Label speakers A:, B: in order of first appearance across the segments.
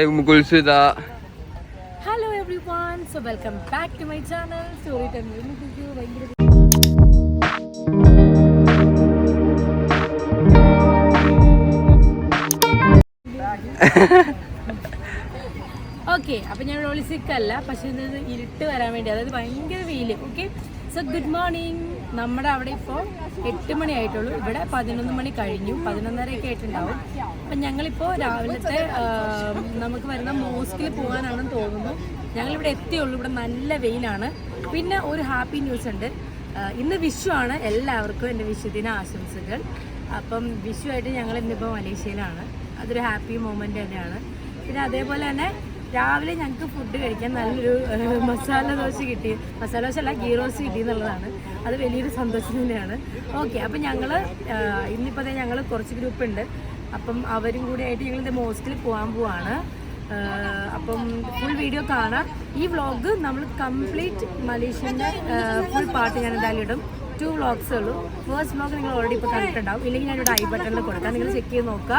A: Hello everyone, so welcome back to my channel Storytime with Mukuku. Okay, അപ്പോൾ ഞാൻ ഒളിസിക്കല്ല, പക്ഷേ ഇത് ഇരുട്ട് വരാൻ വേണ്ടി, അതായത് ഭയങ്കര വെയിൽ. Okay, so good morning. നമ്മുടെ അവിടെ ഇപ്പോൾ 8 മണി ആയിട്ടുള്ളൂ, ഇവിടെ 11 മണി കഴിഞ്ഞു, 11:30 ആയിട്ടുണ്ടാവും. അപ്പം ഞങ്ങളിപ്പോൾ രാവിലത്തെ നമുക്ക് വരുന്ന മോസ്കിൽ പോകാനാണെന്ന് തോന്നുന്നു. ഞങ്ങളിവിടെ എത്തിയുള്ളൂ. ഇവിടെ നല്ല വെയിലാണ്. പിന്നെ ഒരു ഹാപ്പി ന്യൂസ് ഉണ്ട്. ഇന്ന് വിഷു ആണ്. എല്ലാവർക്കും എൻ്റെ വിഷുദിന ആശംസകൾ. അപ്പം വിഷുവായിട്ട് ഞങ്ങൾ ഇന്നിപ്പോൾ മലേഷ്യയിലാണ്. അതൊരു ഹാപ്പി മൊമെൻ്റ് തന്നെയാണ്. പിന്നെ അതേപോലെ തന്നെ രാവിലെ ഞങ്ങൾക്ക് ഫുഡ് കഴിക്കാൻ നല്ലൊരു മസാല ദോശ കിട്ടി. മസാല ദോശ അല്ല, ഗീ റോസ്റ്റ് കിട്ടി എന്നുള്ളതാണ്. അത് വലിയൊരു സന്തോഷം തന്നെയാണ്. ഓക്കെ, അപ്പം ഞങ്ങൾ ഇന്നിപ്പോൾ ഞങ്ങൾ കുറച്ച് ഗ്രൂപ്പുണ്ട്. അപ്പം അവരും കൂടി ആയിട്ട് ഞങ്ങളിത് മോസ്കിൽ പോകാൻ പോവാണ്. അപ്പം ഫുൾ വീഡിയോ കാണാം. ഈ വ്ളോഗ് നമ്മൾ കംപ്ലീറ്റ് മലേഷ്യൻ്റെ ഫുൾ പാർട്ട് ഞാൻ എന്തായാലും ഇടും. 2 വ്ളോഗ്സേ ഉള്ളൂ. ഫസ്റ്റ് വ്ളോഗ് നിങ്ങൾ ഓൾറെഡി ഇപ്പോൾ കണ്ടിട്ടുണ്ടാവും. ഇല്ലെങ്കിൽ ഞാനിവിടെ ഐ ബട്ടണിൽ കൊടുക്കാം, നിങ്ങൾ ചെക്ക് ചെയ്ത് നോക്കുക.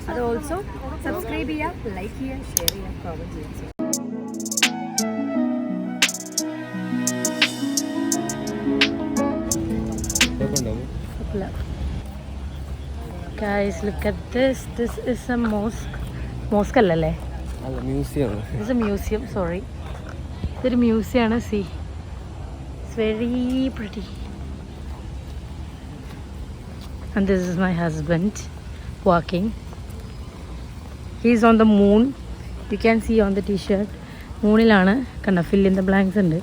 A: അത് ഓൾസോ സബ്സ്ക്രൈബ് ചെയ്യുക, ലൈക്ക് ചെയ്യുക, ഷെയർ ചെയ്യുക, കമൻറ്റ് ചെയ്യുക. Guys, look at this. This is a mosque. Mosque അല്ലല്ലേ?
B: Museum.
A: This is a museum, sorry. ഇതൊരു മ്യൂസിയമാണ്. See, it's very pretty. And this is my husband walking. He's on the moon. You can see on the t-shirt. മൂണിലാണ്, കണ്ട, fill in the blanks ഉണ്ട്.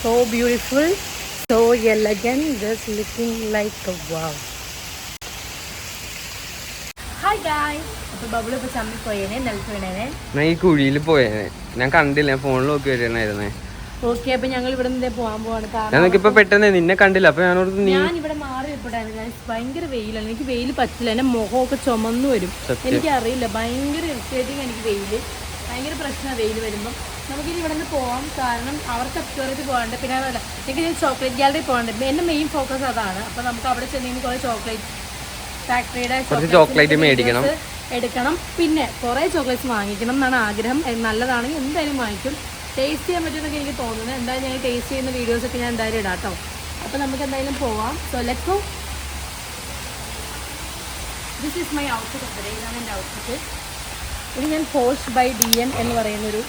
A: So beautiful, so elegant, just looking like a wow. Hi guys. അപ്പോൾ bubble ഇപ്പോൾ ചമ്മി പോയേനെ, നിലത്ത് വീണേനെ.
B: ഞാൻ ഈ കുഴിയിൽ പോയേനെ, ഞാൻ കണ്ടില്ല, ഫോണിൽ നോക്കി വരണായിരുന്നേ.
A: ഓക്കെ, അപ്പോൾ ഞങ്ങൾ ഇവിടെ നിന്ന് പോകാൻ പോവാണ്.
B: ഞാനൊക്കെ പെട്ടെന്ന് നിന്നെ കണ്ടില്ല, അപ്പോൾ
A: ഞാൻ ഇവിടെ മാറി ഇപ്പോഴാണ്. ഭയങ്കര വെയിലാണ്, എനിക്ക് വെയിൽ പറ്റില്ല. എൻ്റെ മുഖമൊക്കെ ചുമന്നു വരും. എനിക്കറിയില്ല, ഭയങ്കര ഇറിറ്റേറ്റിംഗ്. എനിക്ക് വെയിൽ ഭയങ്കര പ്രശ്നമാണ്. വെയിൽ വരുമ്പം നമുക്കിനി ഇവിടെ നിന്ന് പോകാം, കാരണം അവർക്ക് അക്വേറിയത്തിൽ പോകാണ്ട്. പിന്നെ അതല്ല, എനിക്ക് ഞാൻ ചോക്ലേറ്റ് ഗാലറി പോകാണ്ട്. എൻ്റെ മെയിൻ ഫോക്കസ് അതാണ്. അപ്പോൾ നമുക്ക് അവിടെ ചെന്ന് കുറേ ചോക്ലേറ്റ് ഫാക്ടറിയുടെ ചോക്ലേറ്റ് മേടിക്കണം, എടുക്കണം. പിന്നെ കുറേ ചോക്ലേറ്റ്സ് വാങ്ങിക്കണം എന്നാണ് ആഗ്രഹം. നല്ലതാണെങ്കിൽ എന്തായാലും വാങ്ങിക്കും. ടേസ്റ്റ് ചെയ്യാൻ പറ്റുമെന്നൊക്കെ എനിക്ക് തോന്നുന്നത്. എന്തായാലും ഞാൻ ടേസ്റ്റ് ചെയ്യുന്ന വീഡിയോസൊക്കെ ഞാൻ എന്തായാലും ഇടാം കേട്ടോ. അപ്പോൾ നമുക്ക് എന്തായാലും പോവാം. So let's go. This is my outfit of the day. ഇതാണ് എൻ്റെ ഔട്ട്ഫിറ്റ്. ഇത് ഞാൻ പോസ്റ്റ് ബൈ DN എന്ന് പറയുന്നൊരു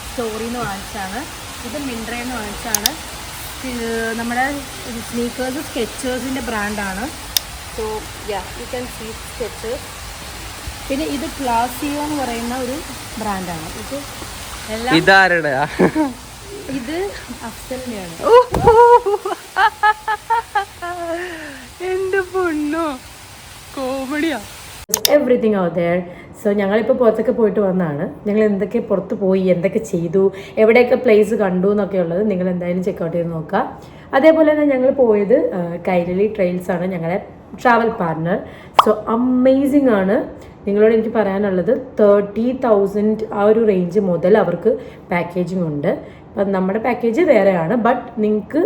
A: സ്റ്റോറിയിൽ നിന്ന് വാങ്ങിച്ചാണ്. ഇത് മിൻട്രയിൽ നിന്ന് വാങ്ങിച്ചാണ്. നമ്മുടെ സ്നീക്കേഴ്സ് സ്കെച്ചേഴ്സിൻ്റെ ബ്രാൻഡാണ്. So ya, you can see Skechers. പിന്നെ ഇത് ക്ലാസിയോ എന്ന് പറയുന്ന ഒരു ബ്രാൻഡാണ്. ഇത്
B: ഇതാരുടെ?
A: ഇത് അഫ്സലിൻ്റെയാണ്.
B: എൻ്റെ പൊന്നോ, കോമഡിയാ.
A: Everything out there. സോ ഞങ്ങളിപ്പോൾ പുറത്തൊക്കെ പോയിട്ട് വന്നതാണ്. ഞങ്ങൾ എന്തൊക്കെ പുറത്ത് പോയി, എന്തൊക്കെ ചെയ്തു, എവിടെയൊക്കെ പ്ലേസ് കണ്ടു എന്നൊക്കെ ഉള്ളത് നിങ്ങൾ എന്തായാലും ചെക്കൗട്ട് ചെയ്ത് നോക്കുക. അതേപോലെ തന്നെ ഞങ്ങൾ പോയത് കൈരളി ട്രെയിൽസ് ആണ്, ഞങ്ങളുടെ ട്രാവൽ പാർട്ട്ണർ. സോ അമേസിങ് ആണ്. നിങ്ങളോട് എനിക്ക് പറയാനുള്ളത് 30,000 ആ ഒരു റേഞ്ച് മുതൽ അവർക്ക് പാക്കേജിങ് ഉണ്ട്. അപ്പം നമ്മുടെ പാക്കേജ് വേറെയാണ്, ബട്ട് നിങ്ങൾക്ക്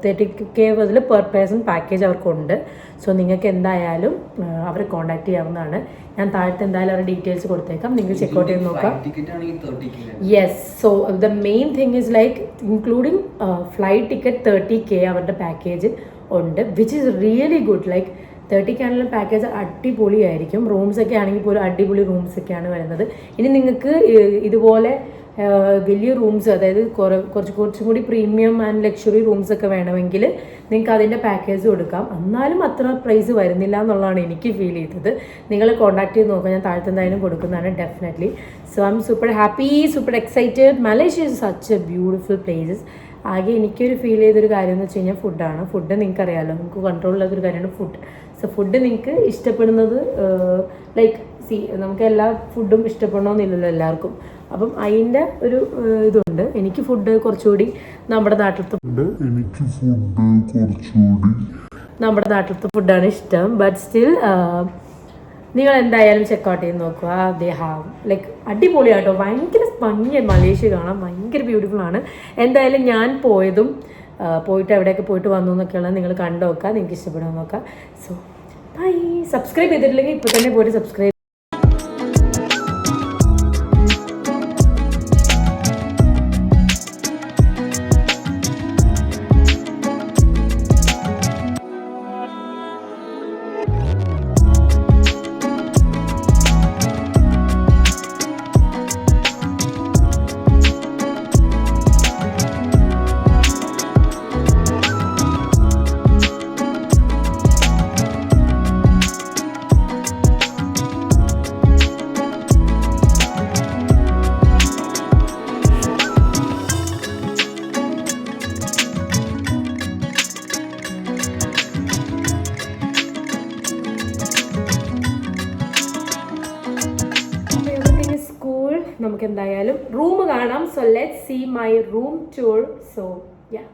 A: 30K മുതൽ പെർ പേഴ്സൺ പാക്കേജ് അവർക്കുണ്ട്. സോ നിങ്ങൾക്ക് എന്തായാലും അവരെ കോൺടാക്ട് ചെയ്യാവുന്നതാണ്. ഞാൻ താഴത്തെ എന്തായാലും അവരുടെ ഡീറ്റെയിൽസ് കൊടുത്തേക്കാം, നിങ്ങൾ ചെക്കൗട്ട് ചെയ്ത് നോക്കാം. Yes, so the main thing is like including flight ticket 30K അവരുടെ പാക്കേജ് ഉണ്ട്, which is really good. Like 30K ആണെങ്കിലും പാക്കേജ് അടിപൊളിയായിരിക്കും. റൂംസൊക്കെ ആണെങ്കിൽ പോലും അടിപൊളി റൂംസൊക്കെയാണ് വരുന്നത്. ഇനി നിങ്ങൾക്ക് ഇതുപോലെ വലിയ റൂംസ്, അതായത് കുറച്ചും കൂടി പ്രീമിയം ആൻഡ് ലക്ഷറി റൂംസൊക്കെ വേണമെങ്കിൽ നിങ്ങൾക്ക് അതിൻ്റെ പാക്കേജ് കൊടുക്കാം. എന്നാലും അത്ര പ്രൈസ് വരുന്നില്ല എന്നുള്ളതാണ് എനിക്ക് ഫീൽ ചെയ്തത്. നിങ്ങൾ കോൺടാക്ട് ചെയ്ത് നോക്കുക, ഞാൻ താഴത്തെ എന്തായാലും കൊടുക്കുന്നതാണ് definitely. So I M super happy, super excited. Malaysia is such A beautiful places. ആകെ എനിക്കൊരു ഫീൽ ചെയ്തൊരു കാര്യം എന്ന് വെച്ച് കഴിഞ്ഞാൽ ഫുഡാണ്. ഫുഡ് നിങ്ങൾക്കറിയാമല്ലോ, നമുക്ക് കൺട്രോളുള്ളതൊരു കാര്യമാണ് ഫുഡ്. സോ ഫുഡ് നിങ്ങൾക്ക് ഇഷ്ടപ്പെടുന്നത് ലൈക്ക് നമുക്ക് എല്ലാ ഫുഡും ഇഷ്ടപ്പെടണമെന്നില്ലല്ലോ എല്ലാവർക്കും. അപ്പം അതിൻ്റെ ഒരു ഇതുണ്ട്. എനിക്ക് ഫുഡ് കുറച്ചുകൂടി നമ്മുടെ നാട്ടിലത്തെ ഫുഡാണ് ഇഷ്ടം. ബട്ട് സ്റ്റിൽ നിങ്ങൾ എന്തായാലും ചെക്കൗട്ട് ചെയ്ത് നോക്കുക. ദേ ഹാവ് ലൈക്ക് അടിപൊളിയാട്ടോ, ഭയങ്കര ഭംഗിയാണ്. മലേഷ്യ കാണാൻ ഭയങ്കര ബ്യൂട്ടിഫുൾ ആണ്. എന്തായാലും ഞാൻ പോയതും പോയിട്ട് എവിടെയൊക്കെ പോയിട്ട് വന്നു എന്നൊക്കെയുള്ളത് നിങ്ങൾ കണ്ടു നോക്കുക, നിങ്ങൾക്ക് ഇഷ്ടപ്പെടാൻ നോക്കാം. So by. സബ്സ്ക്രൈബ് ചെയ്തിട്ടില്ലെങ്കിൽ ഇപ്പോൾ തന്നെ പോയിട്ട് സബ്സ്ക്രൈബ്. നമുക്ക് എന്തായാലും റൂം കാണാം. So let's see my room tour. So ya.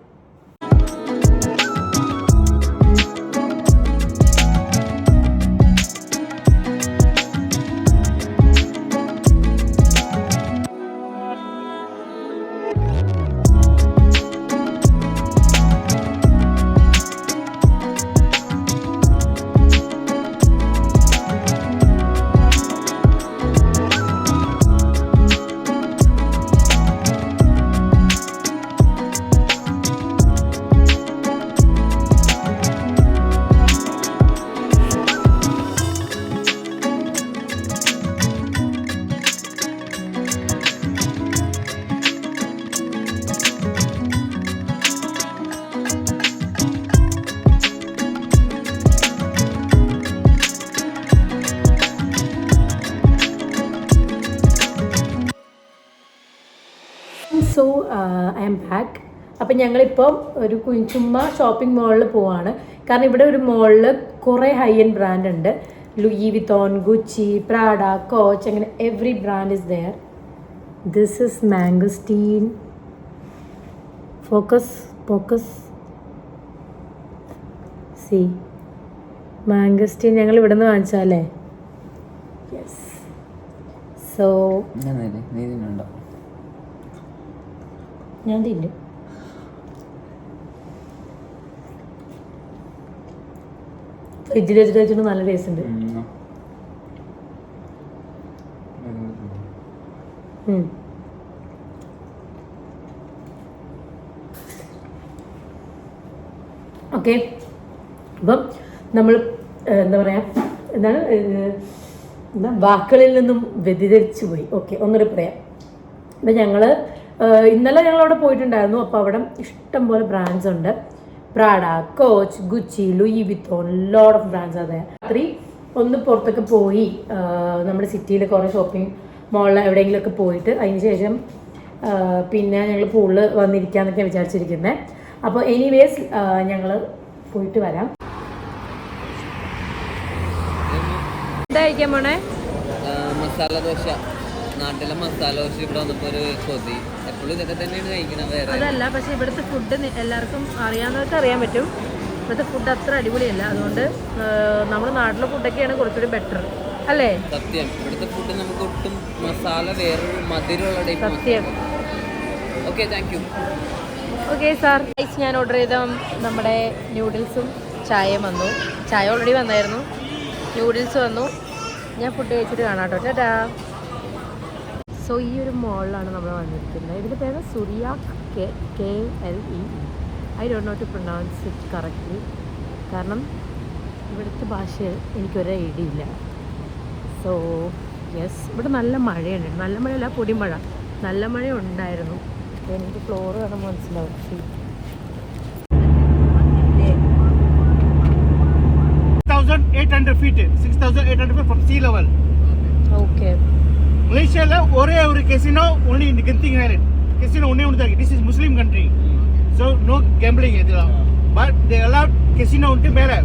A: So I am back. അപ്പം ഞങ്ങളിപ്പം ഒരു ചുമ്മാ ഷോപ്പിംഗ് മാളിൽ പോവാണ്. കാരണം ഇവിടെ ഒരു മാളിൽ കുറേ ഹൈ എൻഡ് ബ്രാൻഡ് ഉണ്ട്. Louis Vuitton, Gucci, Prada, Coach, അങ്ങനെ every brand is there. This is mangosteen. Focus see mangosteen ഞങ്ങൾ ഇവിടെ നിന്ന് വാങ്ങിച്ചാലേ. യെസ്. സോ ഞാൻ തിന്നും. ഫ്രിഡ്ജിൽ വെച്ചിട്ട് നല്ല ടേസ്റ്റ് ഉണ്ട്. ഓക്കെ. അപ്പം നമ്മൾ എന്താ പറയുക, എന്താ വാക്കുകളിൽ നിന്നും വ്യതിചലിച്ചു പോയി. ഓക്കെ, ഒന്നുകൂടി പറയാം. അപ്പം ഇന്നലെ ഞങ്ങളവിടെ പോയിട്ടുണ്ടായിരുന്നു. അപ്പോൾ അവിടെ ഇഷ്ടംപോലെ ബ്രാൻഡ്സ് ഉണ്ട്. Prada, Coach, Gucci, Louis Vuitton, load of brands. അതെ, രാത്രി ഒന്ന് പുറത്തൊക്കെ പോയി നമ്മുടെ സിറ്റിയിൽ കുറേ ഷോപ്പിംഗ് മാളിൽ എവിടെയെങ്കിലുമൊക്കെ പോയിട്ട് അതിന് ശേഷം പിന്നെ ഞങ്ങൾ പൂളിൽ വന്നിരിക്കാന്നൊക്കെ വിചാരിച്ചിരിക്കുന്നത്. അപ്പോൾ എനിവേസ് ഞങ്ങൾ പോയിട്ട് വരാം. എന്താ കഴിക്കാൻ പോണേ?
B: മസാല ദോശ. നാട്ടിലെ മസാല ദോശ ഇവിടെ വന്നപ്പോൾ ഒരു കൊതി. എപ്പോഴും ഇതൊക്കെ തന്നെയാണ് കഴിക്കണം. വേറെ
A: അതല്ല, പക്ഷേ ഇവിടുത്തെ ഫുഡ് എല്ലാവർക്കും അറിയാവുന്നവർക്ക് അറിയാൻ പറ്റും. ഇവിടുത്തെ ഫുഡ് അത്ര അടിപൊളിയല്ല. അതുകൊണ്ട് നമ്മുടെ നാട്ടിലെ ഫുഡൊക്കെയാണ് കുറച്ചുകൂടി ബെറ്റർ അല്ലേ?
B: സത്യം. ഇവിടുത്തെ ഫുഡ് നമുക്ക് ഒട്ടും മസാല വേറൊരു മധുരമുള്ള ടൈപ്പ്.
A: സത്യം.
B: Okay, thank you.
A: Okay sir. ഞാൻ ഓർഡർ ചെയ്ത നമ്മുടെ ന്യൂഡിൽസും ചായയും വന്നു. ചായ ഓൾറെഡി വന്നായിരുന്നു, ന്യൂഡിൽസ് വന്നു. ഞാൻ ഫുഡ് കഴിച്ചിട്ട് കാണാം കേട്ടോ. ടാറ്റാ. സോ ഈ ഒരു മോളിലാണ് നമ്മൾ വന്നിരിക്കുന്നത്. ഇതിൻ്റെ പേര് സുറിയാക് KLE. I don't know to pronounce it correctly. കാരണം ഇവിടുത്തെ ഭാഷ എനിക്കൊരു ഐഡിയ ഇല്ല. സോ യെസ്, ഇവിടെ നല്ല മഴയുണ്ട്. നല്ല മഴയല്ല, പൊടിമഴ. നല്ല മഴ ഉണ്ടായിരുന്നു. എനിക്ക് ഫ്ലോർ കാണാൻ മനസ്സിലാവും.
C: 6,800 feet, 6,800 feet from sea level.
A: Okay.
C: Malaysia la one casino only in Genting Island. Casino only on the. This is Muslim country, so no gambling idilla. But they allowed casino until mele.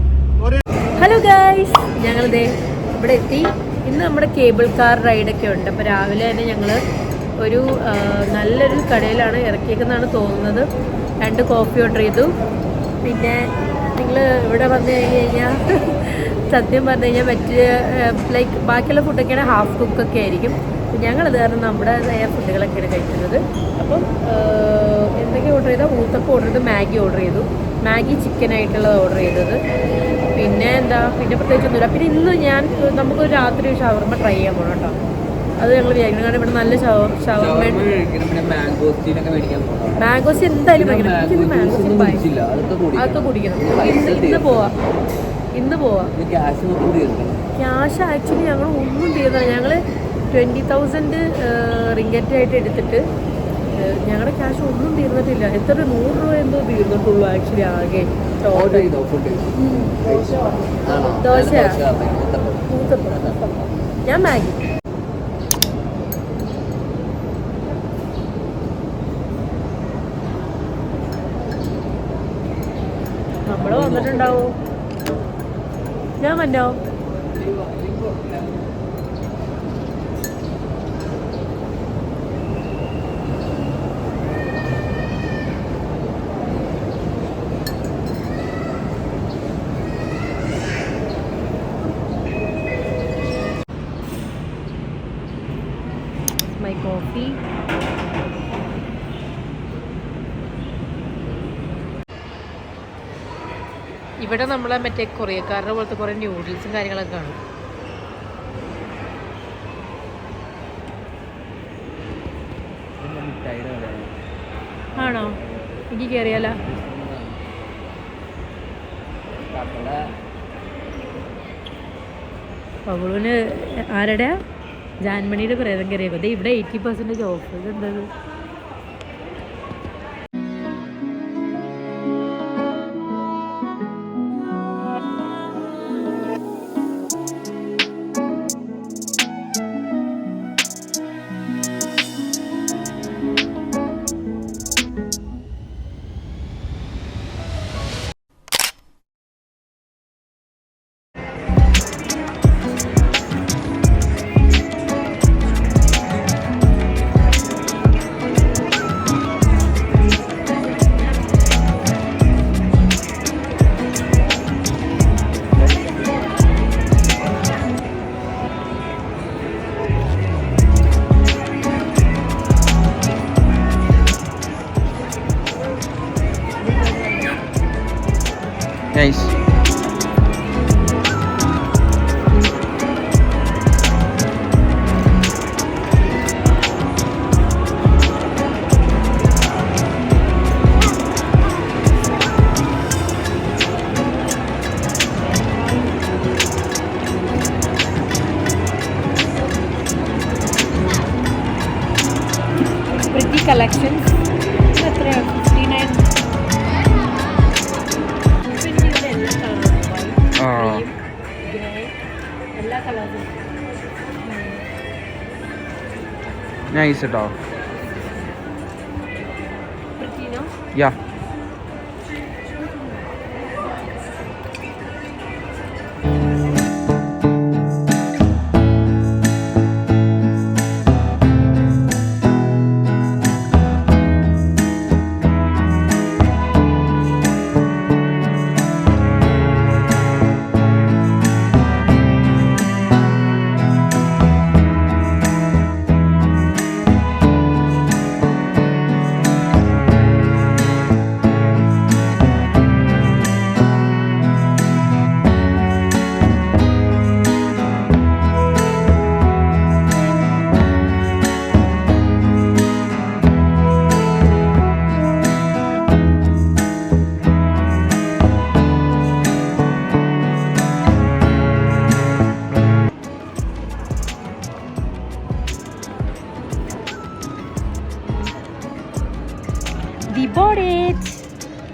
A: Hello guys, ഞങ്ങളിതേ ഇവിടെ എത്തി. ഇന്ന് നമ്മുടെ cable car റൈഡൊക്കെ ഉണ്ട്. അപ്പോൾ രാവിലെ തന്നെ ഞങ്ങൾ ഒരു നല്ലൊരു കടയിലാണ് ഇറക്കിയേക്കുന്നതാണ് തോന്നുന്നത്. 2 കോഫി ഓർഡർ ചെയ്തു. പിന്നെ നിങ്ങൾ ഇവിടെ വന്നു കഴിഞ്ഞാൽ സത്യം പറഞ്ഞു കഴിഞ്ഞാൽ മറ്റ് ലൈക്ക് ബാക്കിയുള്ള ഫുഡൊക്കെയാണ് ഹാഫ് കുക്കൊക്കെ ആയിരിക്കും. ഞങ്ങളത് കാരണം നമ്മുടേതായ ഫുഡുകളൊക്കെയാണ് കഴിക്കുന്നത്. അപ്പം എന്തൊക്കെ ഓർഡർ ചെയ്താൽ ഊത്തപ്പം ഓർഡർ ചെയ്തു, മാഗി ഓർഡർ ചെയ്തു, മാഗി ചിക്കനായിട്ടുള്ളത് ഓർഡർ ചെയ്തത്. പിന്നെ പിന്നെ പ്രത്യേകിച്ചൊന്നുമില്ല. പിന്നെ ഇന്ന് നമുക്കൊരു രാത്രി ഷവർമ്മ ട്രൈ ചെയ്യാൻ പോകണം കേട്ടോ. അത് ഞങ്ങൾ വിചാരിക്കണം, കാരണം ഇവിടെ നല്ല ഷവർമ്മ മാംഗോസ് എന്തായാലും അതൊക്കെ കുടിക്കണം. ഇന്ന് പോവാം. ക്യാഷ് ആക്ച്വലി ഞങ്ങൾ ഒന്നും തീർന്നില്ല. ഞങ്ങൾ 20,000 റിംഗറ്റ് ആയിട്ട് എടുത്തിട്ട് ഞങ്ങളുടെ ക്യാഷ് ഒന്നും തീർന്നിട്ടില്ല. എത്ര 100 രൂപ എന്തോ തീർന്നിട്ടുള്ളൂ ആക്ച്വലി ആകെ. ദോശ, ഞാൻ മാഗി. നമ്മള് വന്നിട്ടുണ്ടാവോ? ഞാൻ വന്നോ? My coffee. ഇവിടെ നമ്മളെ മറ്റേ കൊറിയക്കാരുടെ പോലത്തെ കുറേ ന്യൂഡിൽസും കാര്യങ്ങളൊക്കെ കാണും. ആണോ? എനിക്ക് കയറിയാല. പവളൂന് ആരുടെയാ? ജാൻമണിയുടെ പ്രേതം കയറിയേക്കും. അതെ, ഇവിടെ 80% ഓഫ്. ഇതെന്തത്?
B: Nice.
A: Pretty collections. എത്രയാണ്? 59. എല്ലാ കളറും
B: Nice കേട്ടോ. Yeah.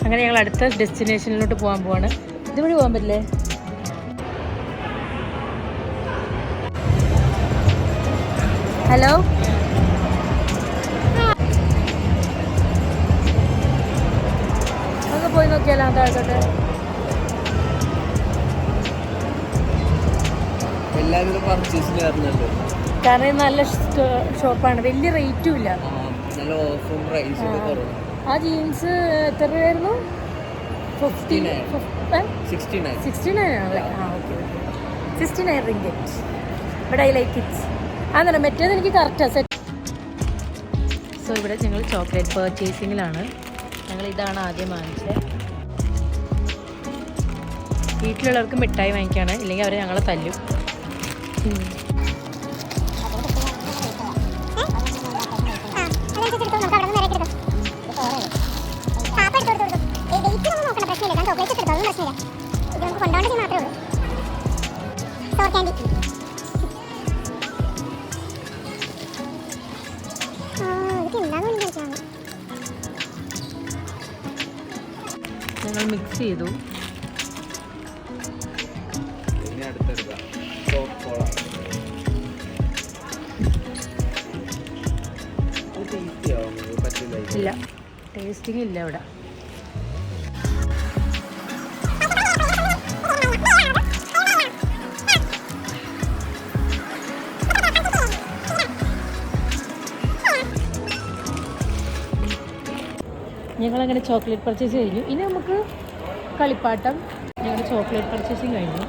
B: അങ്ങനെ ഞങ്ങൾ അടുത്ത ഡെസ്റ്റിനേഷനിലോട്ട് പോകാൻ പോവാണ്. ഇതുവഴി പോകാൻ പറ്റില്ലേ? ഹലോ, നമുക്ക് പോയി നോക്കിയാലോ താഴത്തോട്ട്? എല്ലാവരും പർച്ചേസിന് വരുന്നുണ്ട്.
A: കാരണം നല്ല ഷോപ്പാണ്, വലിയ റേറ്റും ഇല്ല.
B: നല്ല ഓഫറും പ്രൈസും ഒക്കെ കുറവാണ്.
A: ആ ജീൻസ് എത്ര രൂപയായിരുന്നു?
B: 69
A: ആണല്ലേ? ആ, okay. 69 ringgit. But I like it. അതെ മറ്റേത് എനിക്ക് കറക്റ്റാണ് സെറ്റ്. സോ ഇവിടെ ഞങ്ങൾ ചോക്ലേറ്റ് പർച്ചേസിങ്ങിലാണ്. ഞങ്ങൾ ഇതാണ് ആദ്യം വാങ്ങിച്ചത്. വീട്ടിലുള്ളവർക്ക് മിഠായി വാങ്ങിക്കുകയാണ്, ഇല്ലെങ്കിൽ അവർ ഞങ്ങളെ തല്ലും. ഞങ്ങൾ മിക്സ് ചെയ്തു. ഇല്ല, ടേസ്റ്റിംഗ് ഇല്ല ഇവിടെ. ഞങ്ങളങ്ങനെ ചോക്ലേറ്റ് പർച്ചേസ് കഴിഞ്ഞു. ഇനി നമുക്ക് കളിപ്പാട്ടം. ഞങ്ങളുടെ ചോക്ലേറ്റ് പർച്ചേസിങ് കഴിഞ്ഞു.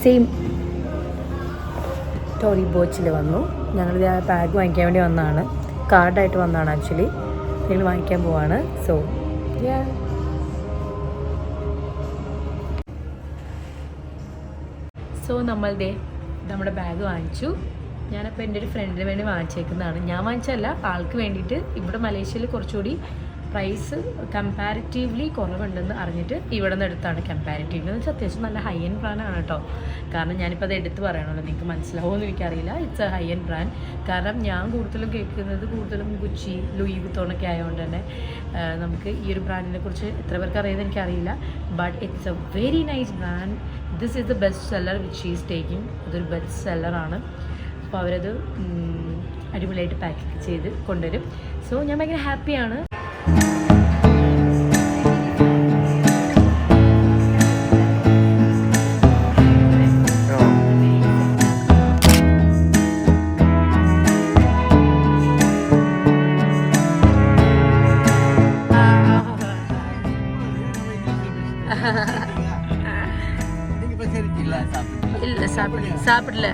A: സെയിം ടോറി ബോച്ചിൽ വന്നു. ഞങ്ങളിത് ആ ബാഗ് വാങ്ങിക്കാൻ വേണ്ടി വന്നതാണ്. കാർഡായിട്ട് വന്നതാണ് ആക്ച്വലി. ഞങ്ങൾ വാങ്ങിക്കാൻ പോവാണ്. സോ നമ്മളുടെ നമ്മുടെ ബാഗ് വാങ്ങിച്ചു. ഞാനപ്പോൾ എൻ്റെ ഒരു ഫ്രണ്ടിന് വേണ്ടി വാങ്ങിച്ചേക്കുന്നതാണ്. ഞാൻ വാങ്ങിച്ചല്ല, ആൾക്ക് വേണ്ടിയിട്ട്. ഇവിടെ മലേഷ്യയിൽ കുറച്ചുകൂടി പ്രൈസ് കമ്പാരിറ്റീവ്ലി കുറവുണ്ടെന്ന് അറിഞ്ഞിട്ട് ഇവിടെ നിന്ന് എടുത്താണ്. കമ്പാരിറ്റീവ്ലി എന്ന് വെച്ചാൽ അത്യാവശ്യം നല്ല ഹൈ എൻഡ് ബ്രാൻഡാണ് കേട്ടോ. കാരണം ഞാനിപ്പോൾ അത് എടുത്ത് പറയണമല്ലോ, നിങ്ങൾക്ക് മനസ്സിലാവുമെന്ന് എനിക്കറിയില്ല. It's A high end brand. കാരണം ഞാൻ കൂടുതലും കേൾക്കുന്നത് കൂടുതലും ഗുച്ചി, ലൂയി വിത്തോണൊക്കെ ആയതുകൊണ്ട് തന്നെ നമുക്ക് ഈ ഒരു ബ്രാൻഡിനെ കുറിച്ച് എത്ര പേർക്ക് അറിയുന്നത് എനിക്കറിയില്ല. But it's A very nice brand. This is the best seller which she's taking. അതൊരു ബെസ്റ്റ് സെല്ലറാണ്. അപ്പോൾ അവരത് അടിപൊളിയായിട്ട് പാക്ക് ചെയ്ത് കൊണ്ടുവരും. സോ ഞാൻ ഭയങ്കര ഹാപ്പിയാണ്. சாப்பிடல.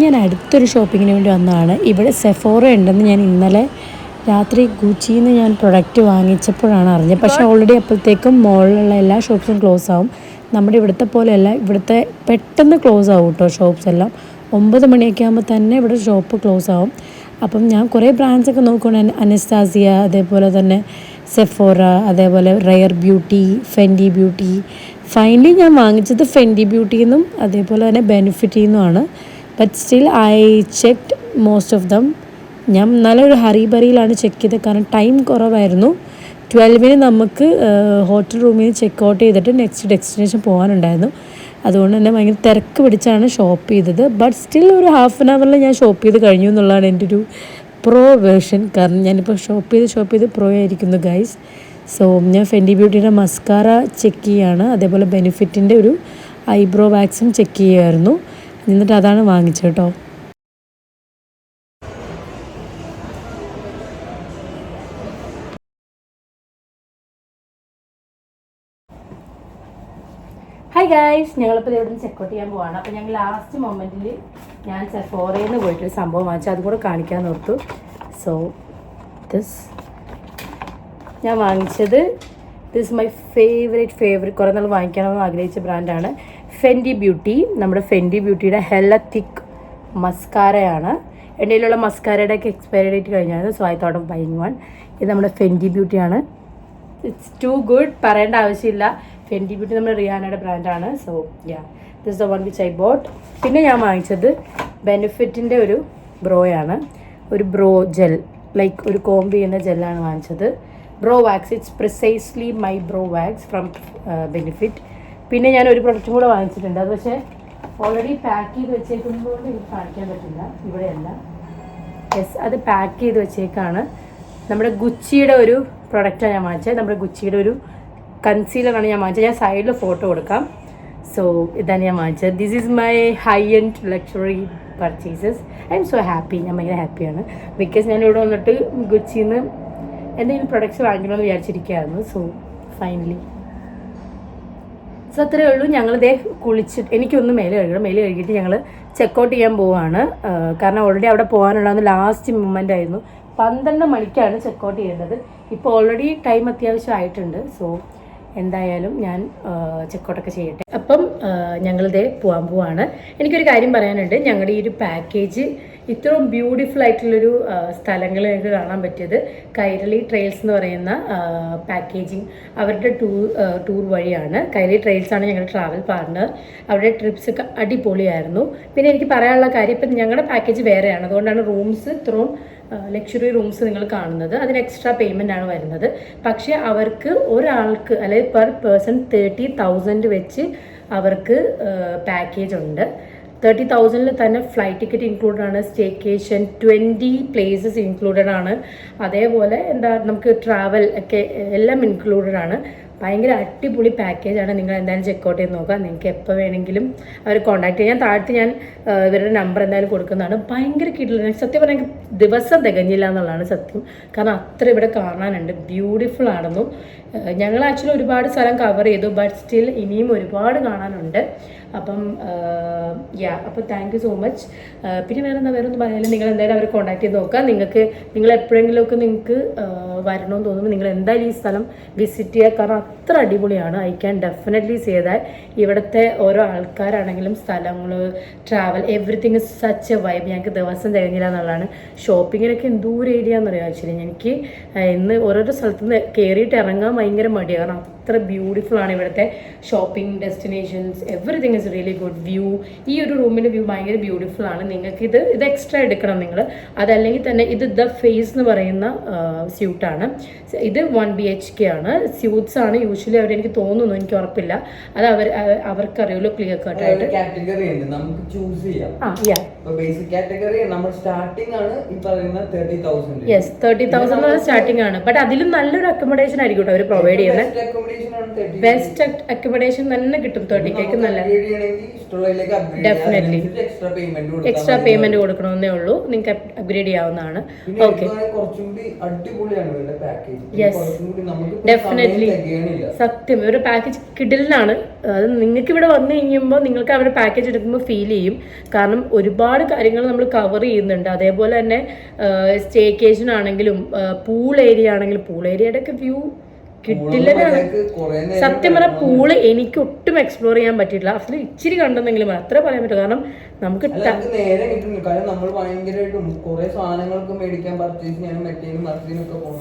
A: ഞാൻ അടുത്തൊരു ഷോപ്പിങ്ങിന് വേണ്ടി വന്നതാണ്. ഇവിടെ സെഫോറ ഉണ്ടെന്ന് ഞാൻ ഇന്നലെ രാത്രി ഗുച്ചിയിൽ നിന്ന് ഞാൻ പ്രൊഡക്റ്റ് വാങ്ങിച്ചപ്പോഴാണ് അറിഞ്ഞത്. പക്ഷേ ഓൾറെഡി അപ്പോഴത്തേക്കും മോളിലുള്ള എല്ലാ ഷോപ്സും ക്ലോസ് ആവും. നമ്മുടെ ഇവിടുത്തെ പോലെയല്ല, ഇവിടുത്തെ പെട്ടെന്ന് ക്ലോസ് ആവും കേട്ടോ ഷോപ്സ് എല്ലാം. 9 മണിയൊക്കെ ആകുമ്പോൾ തന്നെ ഇവിടെ ഷോപ്പ് ക്ലോസ് ആവും. അപ്പം ഞാൻ കുറേ ബ്രാൻഡ്സൊക്കെ നോക്കുകയാണ്. അനസ്താസിയ, അതേപോലെ തന്നെ സെഫോറ, അതേപോലെ rare beauty, Fendi beauty. Finally ഞാൻ വാങ്ങിച്ചത് ഫെൻഡി ബ്യൂട്ടിയിൽ നിന്നും അതേപോലെ തന്നെ ബെനിഫിറ്റിൽ നിന്നുമാണ്. But still I checked most of them. ഞാൻ നല്ലൊരു ഹറിബറിയിലാണ് ചെക്ക് ചെയ്തത്. കാരണം ടൈം കുറവായിരുന്നു. 12 നമുക്ക് ഹോട്ടൽ റൂമിൽ നിന്ന് ചെക്ക് ഔട്ട് ചെയ്തിട്ട് നെക്സ്റ്റ് ഡെസ്റ്റിനേഷൻ പോകാനുണ്ടായിരുന്നു. അതുകൊണ്ട് തന്നെ ഭയങ്കര തിരക്ക് പിടിച്ചാണ് ഷോപ്പ് ചെയ്തത്. ബട്ട് സ്റ്റിൽ ഒരു ഹാഫ് ആൻ അവറിൽ ഞാൻ ഷോപ്പ് ചെയ്ത് കഴിഞ്ഞു എന്നുള്ളതാണ് എൻ്റെ ഒരു പ്രോ വേർഷൻ. കാരണം ഞാനിപ്പോൾ ഷോപ്പ് ചെയ്ത് പ്രോ ആയിരിക്കുന്നു ഗൈസ്. സോ ഞാൻ ഫെൻഡി ബ്യൂട്ടിയുടെ മസ്കാര ചെക്ക് ചെയ്യുകയാണ്. അതേപോലെ ബെനിഫിറ്റിൻ്റെ ഒരു ഐബ്രോ വാക്സും ചെക്ക് ചെയ്യുമായിരുന്നു. എന്നിട്ട് അതാണ് വാങ്ങിച്ചത് കേട്ടോ. ഹായ് ഗൈസ്, ഞങ്ങളിപ്പോൾ ഇവിടെ നിന്ന് ചെക്കൗട്ട് ചെയ്യാൻ പോവാണ്. അപ്പോൾ ഞങ്ങൾ ലാസ്റ്റ് മൊമെൻറ്റിൽ ഞാൻ സെഫോറയിൽ നിന്ന് പോയിട്ടൊരു സംഭവം വാങ്ങിച്ചു, അതും കൂടെ കാണിക്കാൻ ഓർത്തു. സോ ദിസ് ഞാൻ വാങ്ങിച്ചത്, ദിസ് മൈ ഫേവറേറ്റ് കുറേ നാൾ വാങ്ങിക്കണമെന്ന് ആഗ്രഹിച്ച ബ്രാൻഡാണ് ഫെൻഡി ബ്യൂട്ടി. നമ്മുടെ ഫെൻഡി ബ്യൂട്ടിയുടെ ഹെല്ല തിക്ക് മസ്കാരയാണ്. എൻ്റെ കയ്യിലുള്ള മസ്കാരയുടെ ഒക്കെ എക്സ്പയറി ഡേറ്റ് കഴിഞ്ഞായിരുന്നു. So I thought of buying one. ഇത് നമ്മുടെ ഫെൻഡി ബ്യൂട്ടിയാണ്. ഇറ്റ്സ് ടു ഗുഡ്, പറയേണ്ട ആവശ്യമില്ല. ഫെൻഡി ബ്യൂട്ടി നമ്മുടെ റിയാനയുടെ ബ്രാൻഡാണ്. So ya, this the one which I bought. പിന്നെ ഞാൻ വാങ്ങിച്ചത് ബെനിഫിറ്റിൻ്റെ ഒരു ബ്രോയാണ്. ഒരു ബ്രോ ജെൽ, ലൈക്ക് ഒരു കോംബ് ചെയ്യുന്ന ജെല്ലാണ് വാങ്ങിച്ചത്. Brow wax. It's precisely my brow wax from benefit. പിന്നെ ഞാൻ ഒരു പ്രൊഡക്റ്റും കൂടെ വാങ്ങിച്ചിട്ടുണ്ട്. അത് പക്ഷേ ഓൾറെഡി പാക്ക് ചെയ്ത് വെച്ചേക്കുന്നതുകൊണ്ട് എനിക്ക് കാണിക്കാൻ പറ്റില്ല, ഇവിടെയല്ല. യെസ്, അത് പാക്ക് ചെയ്ത് വെച്ചേക്കാണ്. നമ്മുടെ ഗുച്ചിയുടെ ഒരു പ്രൊഡക്റ്റാണ് ഞാൻ വാങ്ങിച്ചത്. നമ്മുടെ ഗുച്ചിയുടെ ഒരു കൺസീലറാണ് ഞാൻ വാങ്ങിച്ചത്. ഞാൻ സൈഡിൽ ഫോട്ടോ കൊടുക്കാം. സോ ഇതാണ് ഞാൻ വാങ്ങിച്ചത്. This is my high end luxury purchases. I M so happy. ഞാൻ ഭയങ്കര ഹാപ്പിയാണ്. ബിക്കോസ് ഞാൻ ഇവിടെ വന്നിട്ട് ഗുച്ചിയിൽ നിന്ന് എന്തെങ്കിലും പ്രൊഡക്ട്സ് വാങ്ങിക്കണമെന്ന് വിചാരിച്ചിരിക്കുകയായിരുന്നു. സോ ഫൈനലി സോ അത്രയേ ഉള്ളൂ. ഞങ്ങളിതേ കുളിച്ചിട്ട് എനിക്കൊന്ന് മേലെ കഴുകണം. മേലെ കഴുകിയിട്ട് ഞങ്ങൾ ചെക്കൗട്ട് ചെയ്യാൻ പോവുകയാണ്. കാരണം ഓൾറെഡി അവിടെ പോകാനുള്ളതെന്ന് ലാസ്റ്റ് മൊമെൻ്റ് ആയിരുന്നു. 12 മണിക്കാണ് ചെക്കൗട്ട് ചെയ്യേണ്ടത്. ഇപ്പോൾ ഓൾറെഡി ടൈം അത്യാവശ്യം ആയിട്ടുണ്ട്. സോ എന്തായാലും ഞാൻ ചെക്കൗട്ടൊക്കെ ചെയ്യട്ടെ. അപ്പം ഞങ്ങളിതേ പോകാൻ പോവാണ്. എനിക്കൊരു കാര്യം പറയാനുണ്ട്. ഞങ്ങളുടെ ഈ ഒരു പാക്കേജ് ഇത്രയും ബ്യൂട്ടിഫുൾ ആയിട്ടുള്ളൊരു സ്ഥലങ്ങൾ ഞങ്ങൾക്ക് കാണാൻ പറ്റിയത് കൈരളി ട്രെയിൽസ് എന്ന് പറയുന്ന പാക്കേജിങ് അവരുടെ ടൂർ വഴിയാണ്. കൈരളി ട്രെയിൽസാണ് ഞങ്ങളുടെ ട്രാവൽ പാർട്ണർ. അവരുടെ ട്രിപ്സ് ഒക്കെ അടിപൊളിയായിരുന്നു. പിന്നെ എനിക്ക് പറയാനുള്ള കാര്യം, ഇപ്പം ഞങ്ങളുടെ പാക്കേജ് വേറെയാണ്. അതുകൊണ്ടാണ് റൂംസ് ഇത്രയും ലക്ഷറി റൂംസ് നിങ്ങൾ കാണുന്നത്. അതിന് എക്സ്ട്രാ പേയ്മെൻ്റ് ആണ് വരുന്നത്. പക്ഷേ അവർക്ക് ഒരാൾക്ക് അല്ലെങ്കിൽ പെർ പേഴ്സൺ 30,000 വെച്ച് അവർക്ക് പാക്കേജ് ഉണ്ട്. 30,000 തന്നെ ഫ്ലൈറ്റ് ടിക്കറ്റ് ഇൻക്ലൂഡഡ് ആണ്. സ്റ്റേക്കേഷൻ 20 പ്ലേസസ് ഇൻക്ലൂഡഡ് ആണ്. അതേപോലെ എന്താ നമുക്ക് ട്രാവൽ ഒക്കെ എല്ലാം ഇൻക്ലൂഡഡ് ആണ്. ഭയങ്കര അടിപൊളി പാക്കേജാണ്. നിങ്ങൾ എന്തായാലും ചെക്കൗട്ട് ചെയ്ത് നോക്കുക. നിങ്ങൾക്ക് എപ്പോൾ വേണമെങ്കിലും അവർ കോൺടാക്ട് ചെയ്യാൻ. താഴത്ത് ഞാൻ ഇവരുടെ നമ്പർ എന്തായാലും കൊടുക്കുന്നതാണ്. ഭയങ്കര കിട്ടില്ല. സത്യം പറഞ്ഞാൽ ദിവസം തികഞ്ഞില്ല എന്നുള്ളതാണ് സത്യം. കാരണം അത്ര ഇവിടെ കാണാനുണ്ട്. ബ്യൂട്ടിഫുൾ ആണെന്നു. ഞങ്ങൾ ആക്ച്വലി ഒരുപാട് സ്ഥലം കവർ ചെയ്തു. ബട്ട് സ്റ്റിൽ ഇനിയും ഒരുപാട് കാണാനുണ്ട്. അപ്പം അപ്പോൾ താങ്ക് യു സോ മച്ച്. പിന്നെ വേറെ ഒന്നും പറയാനും, നിങ്ങൾ എന്തായാലും അവരെ കോൺടാക്ട് ചെയ്ത് നോക്കുക. നിങ്ങൾ എപ്പോഴെങ്കിലുമൊക്കെ നിങ്ങൾക്ക് വരണമെന്ന് തോന്നുമ്പോൾ നിങ്ങൾ എന്തായാലും ഈ സ്ഥലം വിസിറ്റ് ചെയ്യുക. കാരണം അത്ര അടിപൊളിയാണ്. I can definitely say that. ഇവിടുത്തെ ഓരോ ആൾക്കാരാണെങ്കിലും സ്ഥലങ്ങൾ, travel, everything is such A vibe. ഞങ്ങൾക്ക് ദിവസം തികഞ്ഞില്ല എന്നുള്ളതാണ്. ഷോപ്പിങ്ങിനൊക്കെ എന്തോരം ഏരിയ എന്നറിയാം. ആക്ച്വലി എനിക്ക് ഇന്ന് ഓരോരോ സ്ഥലത്തു നിന്ന് കയറിയിട്ട് ഇറങ്ങാൻ ഭയങ്കര മടിയാണ്. കാരണം അത്ര ബ്യൂട്ടിഫുൾ ആണ് ഇവിടുത്തെ shopping destinations. Everything is really good. View, ഈ ഒരു റൂമിൻ്റെ വ്യൂ ഭയങ്കര ബ്യൂട്ടിഫുൾ ആണ്. നിങ്ങൾക്ക് ഇത് എക്സ്ട്രാ എടുക്കണം നിങ്ങൾ. അതല്ലെങ്കിൽ തന്നെ ഇത് ദ ഫേസ് എന്ന് പറയുന്ന സ്യൂട്ടാണ്. ഇത് 1 BHK ആണ്. സ്യൂട്ട്സ് ആണ് യൂഷ്വലി അവർ, എനിക്ക് തോന്നുന്നു, എനിക്ക് ഉറപ്പില്ല. അത് അവർക്കറിയുള്ളൂ ക്ലിയർ കട്ട് ആയിട്ട്.
B: കാറ്റഗറി ഉണ്ട്, നമുക്ക് ചൂസ് ചെയ്യാം. ബേസിക് കാറ്റഗറി നമ്മൾ സ്റ്റാർട്ടിംഗ് ആണ് ഈ പറയുന്ന 30,000.
A: യെസ്, 30,000 സ്റ്റാർട്ടിംഗ് ആണ്. ബട്ട് അതിലും നല്ലൊരു അക്കോമഡേഷൻ ആയിരിക്കും അവർ പ്രൊവൈഡ് ചെയ്യുന്നത്. ബെസ്റ്റ് അക്കോമഡേഷൻ തന്നെ കിട്ടും 30K. നല്ല ഡെഫിനറ്റ്ലി എക്സ്ട്രാ പേയ്മെന്റ് കൊടുക്കണമെന്നേ ഉള്ളൂ. നിങ്ങൾക്ക് അപ്ഗ്രേഡ് ചെയ്യാവുന്നതാണ്. ഓക്കെ, ഡെഫിനറ്റ്ലി സത്യം ഒരു പാക്കേജ് കിഡിലാണ്. അത് നിങ്ങൾക്ക് ഇവിടെ വന്നു കഴിയുമ്പോൾ നിങ്ങൾക്ക് അവരുടെ പാക്കേജ് എടുക്കുമ്പോൾ ഫീൽ ചെയ്യും. കാരണം ഒരുപാട് കാര്യങ്ങൾ നമ്മൾ കവർ ചെയ്യുന്നുണ്ട്. അതേപോലെ തന്നെ സ്റ്റേക്കേഷൻ ആണെങ്കിലും പൂൾ ഏരിയ ആണെങ്കിലും പൂൾ ഏരിയയുടെ ഒക്കെ വ്യൂ കിട്ടില്ലതാണ്. സത്യം പറഞ്ഞാൽ പൂള് എനിക്ക് ഒട്ടും എക്സ്പ്ലോർ ചെയ്യാൻ പറ്റിയിട്ടില്ല. അതിൽ ഇച്ചിരി കണ്ടെന്നെങ്കിലും അത്ര പറയാൻ പറ്റും. കാരണം നമുക്ക്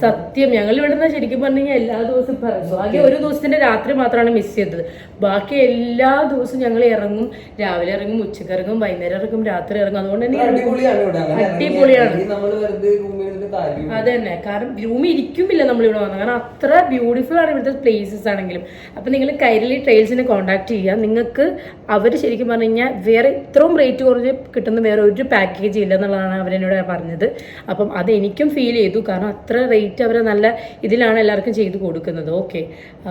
A: സത്യം ഞങ്ങൾ ഇവിടെ നിന്ന് ശരിക്കും പറഞ്ഞു കഴിഞ്ഞാൽ എല്ലാ ദിവസവും പറഞ്ഞു. ആകെ ഒരു ദിവസത്തിന്റെ രാത്രി മാത്രമാണ് മിസ് ചെയ്തത്. ബാക്കി എല്ലാ ദിവസവും ഞങ്ങൾ ഇറങ്ങും. രാവിലെ ഇറങ്ങും, ഉച്ചക്ക് ഇറങ്ങും, വൈകുന്നേരം ഇറങ്ങും, രാത്രി ഇറങ്ങും. അതുകൊണ്ട് തന്നെ അടിപൊളിയാണ്. അത് തന്നെ, കാരണം റൂമിൽ ഇരിക്കുമില്ല നമ്മളിവിടെ വന്നത്. കാരണം അത്ര ബ്യൂട്ടിഫുൾ ആണ് ഇവിടുത്തെ പ്ലേസസ് ആണെങ്കിലും. അപ്പം നിങ്ങൾ കൈരളി ട്രെയിൽസിനെ കോൺടാക്ട് ചെയ്യുക. നിങ്ങൾക്ക് അവർ ശരിക്കും പറഞ്ഞു കഴിഞ്ഞാൽ വേറെ ഇത്രയും റേറ്റ് കുറഞ്ഞ് കിട്ടുന്ന വേറെ ഒരു പാക്കേജ് ഇല്ല എന്നുള്ളതാണ് അവരെന്നോട് പറഞ്ഞത്. അപ്പം അതെനിക്കും ഫീൽ ചെയ്തു. കാരണം അത്ര റേറ്റ് അവർ നല്ല ഇതിലാണ് എല്ലാവർക്കും ചെയ്ത് കൊടുക്കുന്നത്. ഓക്കെ,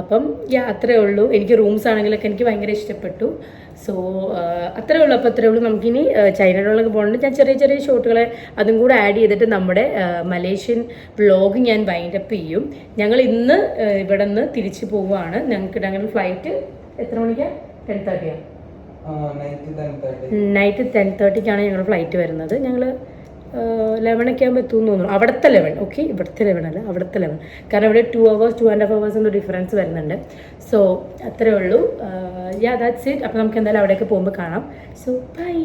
A: അപ്പം അത്രേ ഉള്ളൂ. എനിക്ക് റൂംസ് ആണെങ്കിലൊക്കെ എനിക്ക് ഭയങ്കര ഇഷ്ടപ്പെട്ടു. സോ അത്രേ ഉള്ളൂ. അപ്പോൾ അത്രേ ഉള്ളൂ. നമുക്കിനി ചൈനയിലൊക്കെ പോകുന്നുണ്ട്. ഞാൻ ചെറിയ ചെറിയ ഷോട്ടുകളെ അതും കൂടെ ആഡ് ചെയ്തിട്ട് നമ്മുടെ മലേഷ്യൻ വ്ളോഗ് ഞാൻ വൈൻഡപ്പ് ചെയ്യും. ഞങ്ങൾ ഇന്ന് ഇവിടെ നിന്ന് തിരിച്ചു പോവുകയാണ്. ഞങ്ങളുടെ ഫ്ലൈറ്റ് എത്ര മണിക്കാണ്? 10:30 നൈറ്റ് 10:30 ഞങ്ങളുടെ ഫ്ലൈറ്റ് വരുന്നത്. ഞങ്ങൾ 11 ഒക്കെ ആകുമ്പോൾ എത്തുമെന്ന് തോന്നുന്നു. അവിടുത്തെ 11, ഓക്കെ, ഇവിടുത്തെ 11 അല്ല, അവിടുത്തെ 11. കാരണം ഇവിടെ 2 hours 2.5 hours എന്തോ ഡിഫറൻസ് വരുന്നുണ്ട്. സോ അത്രേ ഉള്ളൂ. That's it. അപ്പോൾ നമുക്ക് എന്തായാലും അവിടേക്ക് പോകുമ്പോൾ കാണാം. So bye.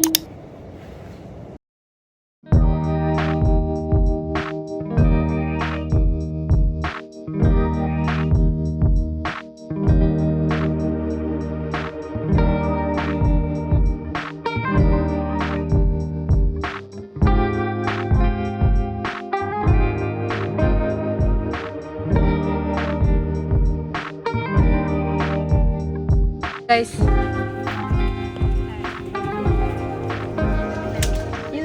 A: ഇത്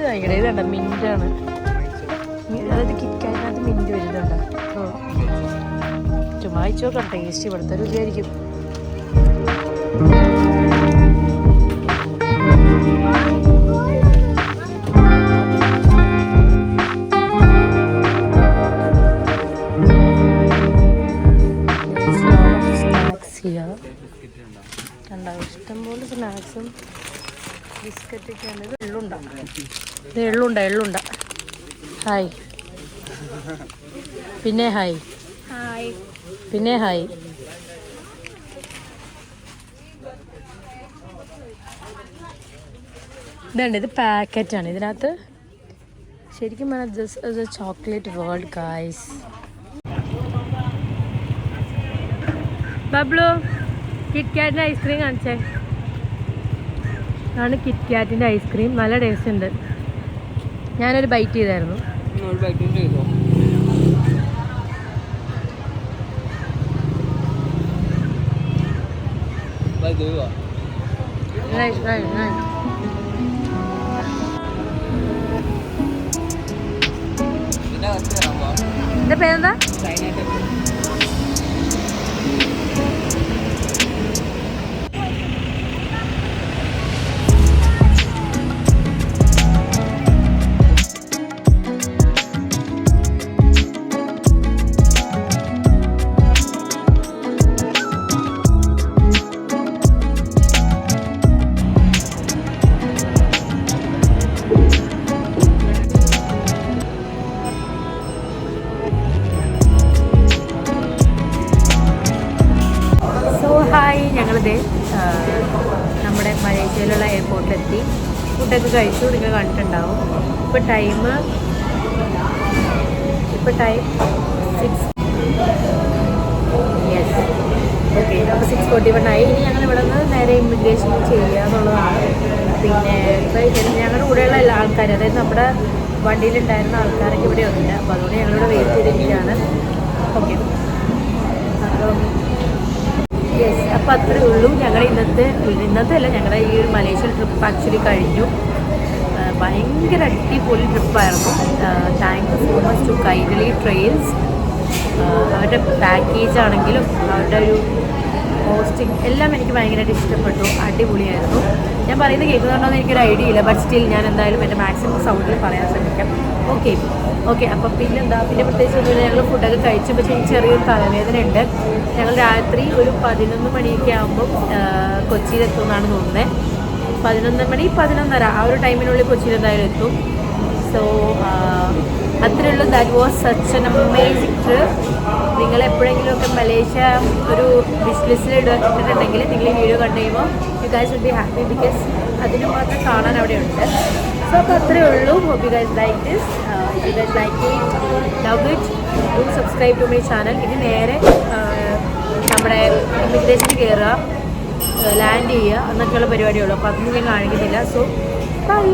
A: ഭയങ്കര ഇതുണ്ട മിൻ്റാണ്, അതായത് കിക്കാനകത്ത് മിൻ്റ് വരുന്നുണ്ട്. ചുമ്മാ അയച്ചു നോക്കാം, ടേസ്റ്റ് ഇവിടുത്തെ രുചിയായിരിക്കും. ഇഷ്ടംപോലെ സ്നാക്സും ബിസ്ക്കറ്റൊക്കെയാണ്. ഇത് എള്ളുണ്ട. ഹായ് പിന്നെ ഹായ് പിന്നെ ഹായ്. ഇതുണ്ട്, ഇത് പാക്കറ്റാണ്. ഇതിനകത്ത് ശരിക്കും പറഞ്ഞാൽ this is a chocolate world guys. Bablu കിറ്റ്കാറ്റിൻ്റെ ഐസ്ക്രീം കാണിച്ചേ. ആണ് കിറ്റ്കാറ്റിൻ്റെ ഐസ്ക്രീം. നല്ല ടേസ്റ്റ് ഉണ്ട്. ഞാനൊരു ബൈറ്റ് ചെയ്തായിരുന്നു. എൻ്റെ പേരെന്താ? ഞങ്ങളിത് നമ്മുടെ മലേഷ്യയിലുള്ള എയർപോർട്ടിലെത്തി. ഫുഡൊക്കെ കഴിച്ചു, നിങ്ങൾ കണ്ടിട്ടുണ്ടാവും. ഇപ്പോൾ ടൈം 6. Yes, okay. അപ്പോൾ 6:41 ആയി. ഇനി ഞങ്ങൾ ഇവിടെ നിന്ന് നേരെ ഇമിഗ്രേഷൻ ചെയ്യുക എന്നുള്ളതാണ്. പിന്നെ ഇപ്പോൾ ഞങ്ങളുടെ കൂടെയുള്ള എല്ലാ ആൾക്കാരും, അതായത് നമ്മുടെ വണ്ടിയിലുണ്ടായിരുന്ന ആൾക്കാരൊക്കെ ഇവിടെ ഉണ്ട്. അപ്പോൾ അതുകൊണ്ട് ഞങ്ങളിവിടെ വെയിറ്റ് ചെയ്തിരിക്കുകയാണ്. ഓക്കെ, അപ്പം യെസ്, അപ്പോൾ അത്രേ ഉള്ളൂ. ഞങ്ങളുടെ ഇന്നത്തെ അല്ല, ഞങ്ങളുടെ ഈ ഒരു മലേഷ്യൻ ട്രിപ്പ് ആക്ച്വലി കഴിഞ്ഞു. ഭയങ്കര അടിപൊളി ട്രിപ്പായിരുന്നു. Thank you so much to Kindly Trails. അവരുടെ പാക്കേജ് ആണെങ്കിലും അവരുടെ ഒരു ഹോസ്റ്റിംഗ് എല്ലാം എനിക്ക് ഭയങ്കരമായിട്ട് ഇഷ്ടപ്പെട്ടു. അടിപൊളിയായിരുന്നു. ഞാൻ പറയുന്നത് കേൾക്കുന്നുണ്ടോയെന്ന് എനിക്കൊരു ഐഡിയ ഇല്ല, ബട്ട് സ്റ്റിൽ ഞാൻ എന്തായാലും എൻ്റെ മാക്സിമം സൗണ്ടിൽ പറയാൻ ശ്രമിക്കാം. ഓക്കെ. അപ്പം പിന്നെന്താ, പിന്നെ പ്രത്യേകിച്ച് ഒന്നുമില്ല. ഞങ്ങൾ ഫുഡൊക്കെ കഴിച്ചപ്പോൾ ചെറിയൊരു തലവേദന ഉണ്ട്. ഞങ്ങൾ രാത്രി ഒരു 11 മണിയൊക്കെ ആകുമ്പം കൊച്ചിയിലെത്തുമെന്നാണ് തോന്നുന്നത്. 11 മണി 11:30 ആ ഒരു ടൈമിനുള്ളിൽ കൊച്ചിയിൽ എന്തായാലും എത്തും. സോ അത്രയേ ഉള്ളൂ. That was such an amazing trip. നിങ്ങൾ എപ്പോഴെങ്കിലുമൊക്കെ മലേഷ്യ ഒരു വിഷ് ലിസ്റ്റിൽ ഇട്ടിട്ടുണ്ടെങ്കിൽ നിങ്ങൾ ഈ വീഡിയോ കണ്ടു കഴിയുമ്പോൾ you guys will be happy, because അതിന് മാത്രം കാണാൻ അവിടെ ഉണ്ട്. സോ അപ്പോൾ അത്രയേ ഉള്ളൂ. Hope you guys like this. You guys like it, love it, do subscribe to my channel. ഇനി നേരെ നമ്മുടെ ഇമിഗ്രേഷനിൽ കയറുക, ലാൻഡ് ചെയ്യുക എന്നൊക്കെയുള്ള പരിപാടിയുള്ളൂ. അപ്പോൾ അതൊന്നും ഞാൻ കാണിക്കുന്നില്ല. So by.